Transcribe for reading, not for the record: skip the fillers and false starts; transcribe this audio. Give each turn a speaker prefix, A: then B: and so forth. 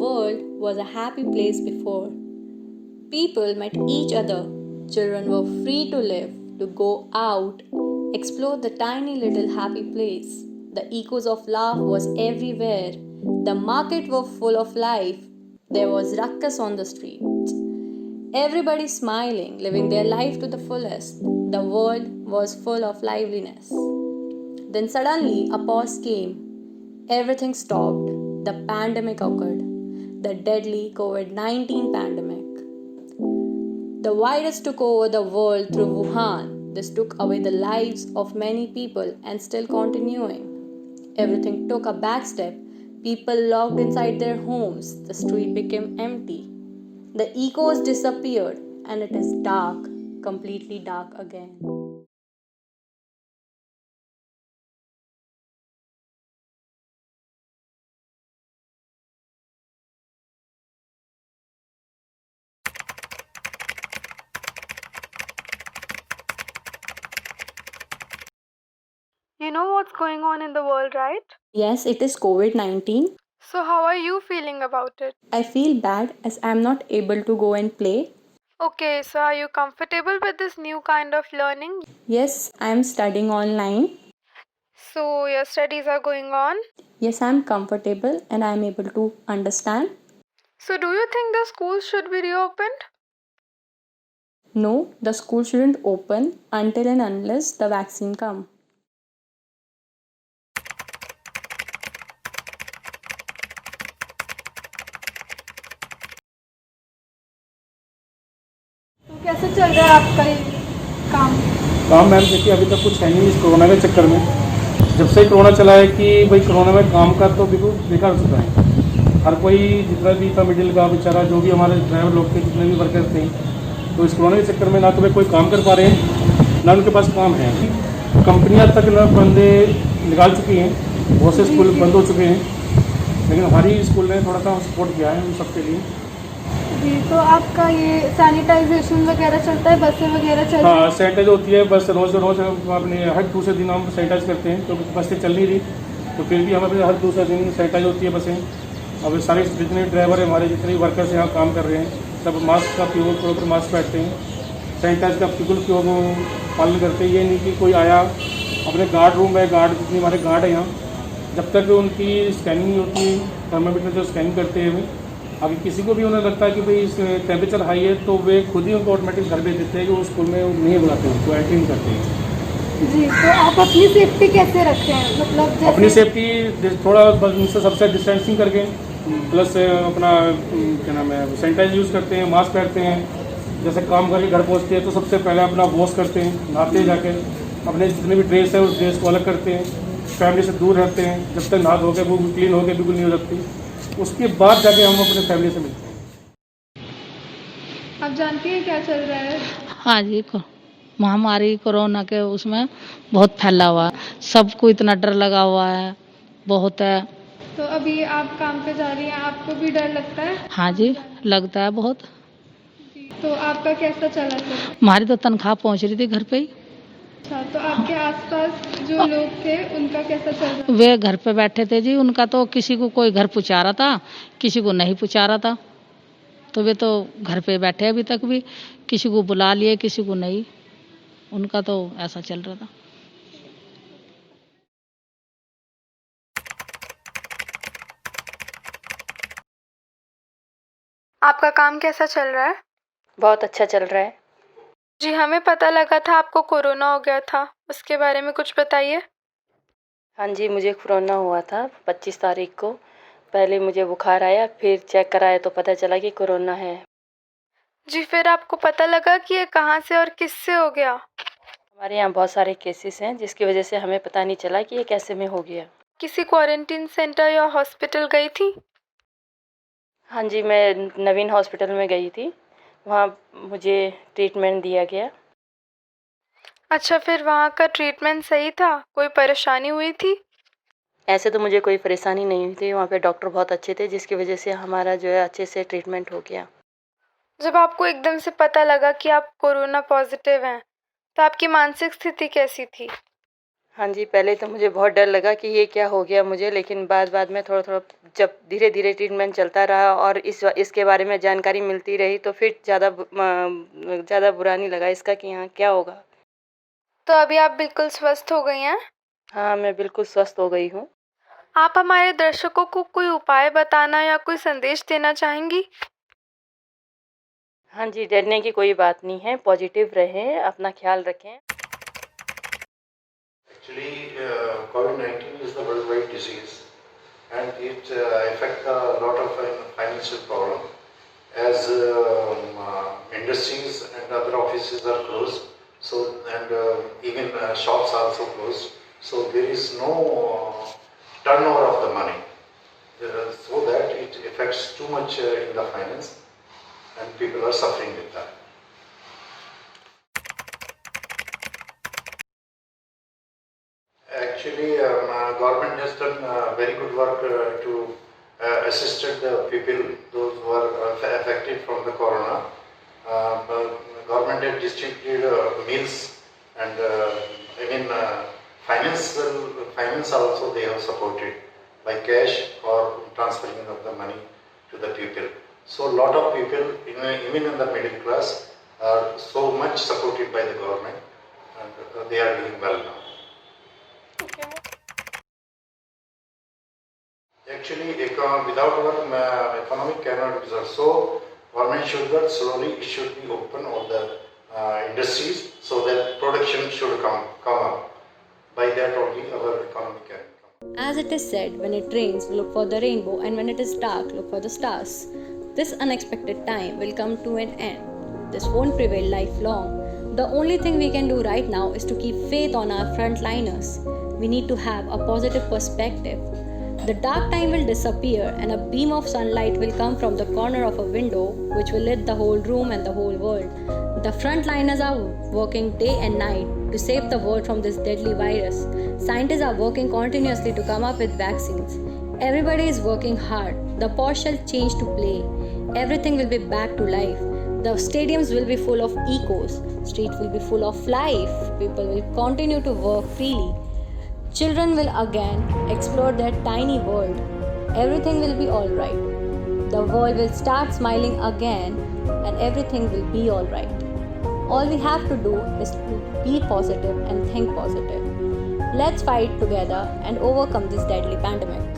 A: world was a happy place before. People met each other. Children were free to live, to go out, explore the tiny little happy place. The echoes of laugh was everywhere. The market were full of life. There was ruckus on the streets. Everybody smiling, living their life to the fullest. The world was full of liveliness. Then suddenly a pause came. Everything stopped. The pandemic occurred. The deadly COVID 19 pandemic. The virus took over the world through Wuhan. This took away the lives of many people and still continuing. Everything took a back step. People locked inside their homes. The street became empty. The echoes disappeared and it is dark, completely dark again.
B: You know what's going on in the world, right?
A: Yes, it is COVID 19.
B: So, how are you feeling about it?
A: I feel bad as I am not able to go and play.
B: Okay, so are you comfortable with this new kind of learning?
A: Yes, I am studying online.
B: So, your studies are going on?
A: Yes, I am comfortable and I am able to understand.
B: So, do you think the schools should be reopened?
A: No, the school shouldn't open until and unless the vaccine come.
B: तो कैसे चल रहा है आपका ये काम?
C: काम ma'am देखिए अभी तक कुछ है नहीं इस कोरोना के चक्कर में। जब से कोरोना चला है कि भाई कोरोना में काम का तो बिल्कुल बेकार हो चुका है। हर कोई जितना भी था मिडिल का बेचारा जो भी हमारे ड्राइवर लोग थे जितने भी वर्कर्स थे तो इस कोरोना के चक्कर में ना तो वे कोई काम कर पा रहे हैं ना उनके पास काम है। कंपनियां तक ना बंदे निकाल चुकी हैं, बहुत से स्कूल बंद हो चुके हैं, लेकिन हमारी स्कूल ने थोड़ा सा सपोर्ट किया है उन सबके लिए।
B: जी, तो आपका ये सैनिटाइजेशन वगैरह चलता है, बसें वगैरह चलती हैं?
C: हाँ सैनिटाइज होती है, बस रोज़ रोज़ हम अपने हर दूसरे दिन हम सैनिटाइज करते हैं क्योंकि बसें चल नहीं रही तो फिर भी हम अपने हर दूसरे दिन सैनिटाइज होती है बसें। अब सारे जितने ड्राइवर हैं हमारे जितने भी वर्कर्स यहाँ काम कर रहे हैं सब मास्क का प्रॉपर मास्क पहनते हैं, सैनिटाइज का बिल्कुल पालन करते हैं। ये नहीं कि कोई आया अपने गार्ड रूम है, गार्ड जितने हमारे गार्ड है यहाँ जब तक उनकी स्कैनिंग नहीं होती थर्मामीटर जो स्कैनिंग करते हैं अगर किसी को भी उन्हें लगता है कि भाई इस टेम्परेचर हाई है तो वे खुद ही उनको ऑटोमेटिक घर भेज देते हैं कि वो स्कूल में नहीं बुलाते हैं, उनको एंट्री नहीं करते हैं।
B: जी, तो आप अपनी सेफ्टी कैसे रखते हैं? मतलब जैसे
C: अपनी सेफ्टी थोड़ा उनसे सबसे डिस्टेंसिंग करके प्लस अपना क्या नाम है सैनिटाइज यूज़ करते हैं, मास्क पहनते हैं। जैसे काम करके घर पहुँचते हैं तो सबसे पहले अपना वॉश करते हैं, नहाते हैं जाके अपने जितने भी ड्रेस है उस ड्रेस को अलग करते हैं, फैमिली से दूर रहते हैं जब तक नहा धो के वो क्लीन होकर बिल्कुल नहीं हो सकती, उसके बाद जाके हम अपने फैमिली से मिलते हैं।
B: आप जानती हैं क्या चल रहा है?
D: हाँ जी, महामारी कोरोना के उसमें बहुत फैला हुआ है, सबको इतना डर लगा हुआ है, बहुत है।
B: तो अभी आप काम पे जा रही हैं, आपको भी डर लगता है?
D: हाँ जी, लगता है बहुत।
B: तो आपका कैसा चला फिर?
D: हमारी तो तनख्वाह पहुंच रही थी घर पे ही।
B: अच्छा, तो आपके आसपास जो लोग थे उनका कैसा चल रहा?
D: वे घर पे बैठे थे जी, उनका तो किसी को कोई घर पहुंचा रहा था, किसी को नहीं पहुंचा रहा था, तो वे तो घर पे बैठे अभी तक भी, किसी को बुला लिए किसी को नहीं, उनका तो ऐसा चल रहा था।
B: आपका काम कैसा चल रहा है?
A: बहुत अच्छा चल रहा है।
B: जी, हमें पता लगा था आपको कोरोना हो गया था, उसके बारे में कुछ बताइए।
E: हाँ जी, मुझे कोरोना हुआ था 25 तारीख को। पहले मुझे बुखार आया, फिर चेक कराया तो पता चला कि कोरोना है।
B: जी, फिर आपको पता लगा कि ये कहाँ से और किससे हो गया?
E: हमारे यहाँ बहुत सारे केसेस हैं जिसकी वजह से हमें पता नहीं चला कि ये कैसे में हो गया।
B: किसी क्वारंटीन सेंटर या हॉस्पिटल गई थी?
E: हाँ जी, मैं नवीन हॉस्पिटल में गई थी, वहाँ मुझे ट्रीटमेंट दिया गया।
B: अच्छा, फिर वहाँ का ट्रीटमेंट सही था? कोई परेशानी हुई थी?
E: ऐसे तो मुझे कोई परेशानी नहीं हुई थी, वहाँ पे डॉक्टर बहुत अच्छे थे जिसकी वजह से हमारा जो है अच्छे से ट्रीटमेंट हो गया।
B: जब आपको एकदम से पता लगा कि आप कोरोना पॉजिटिव हैं, तो आपकी मानसिक स्थिति कैसी थी?
E: हाँ जी, पहले तो मुझे बहुत डर लगा कि ये क्या हो गया मुझे, लेकिन बाद-बाद में थोड़ा-थोड़ा जब धीरे-धीरे ट्रीटमेंट चलता रहा और इसके बारे में जानकारी मिलती रही तो फिर ज़्यादा बुरा नहीं लगा इसका कि हाँ, क्या होगा।
B: तो अभी आप बिल्कुल स्वस्थ हो गई हैं?
E: हाँ, मैं बिल्कुल स्वस्थ हो गई हूँ।
B: आप हमारे दर्शकों को कोई उपाय बताना या कोई संदेश देना चाहेंगी?
E: हाँ जी, डरने की कोई बात नहीं है, पॉजिटिव रहें, अपना ख्याल रखें।
F: Actually, COVID-19 is the worldwide disease, and it affects a lot of financial problem. As industries and other offices are closed, so and even shops also closed. So there is no turnover of the money, so that it affects too much in the finance, and people are suffering with that. Actually, government has done very good work to assisted the people, those who are affected from the corona. Government has distributed meals and finance also they have supported by cash or transferring of the money to the people. So a lot of people, even in the middle class, are so much supported by the government, and they are doing well now. Actually, without work, economic cannot result. So, government should work slowly. It should be open all the industries so that production should come up. By that only our economy can come.
A: As it is said, when it rains, look for the rainbow, and when it is dark, look for the stars. This unexpected time will come to an end. This won't prevail lifelong. The only thing we can do right now is to keep faith on our frontliners. We need to have a positive perspective. The dark time will disappear and a beam of sunlight will come from the corner of a window which will lit the whole room and the whole world. The frontliners are working day and night to save the world from this deadly virus. Scientists are working continuously to come up with vaccines. Everybody is working hard. The posh shall change to play. Everything will be back to life. The stadiums will be full of echoes. Streets will be full of life. People will continue to work freely. Children will again explore their tiny world. Everything will be alright. The world will start smiling again and everything will be alright. All we have to do is to be positive and think positive. Let's fight together and overcome this deadly pandemic.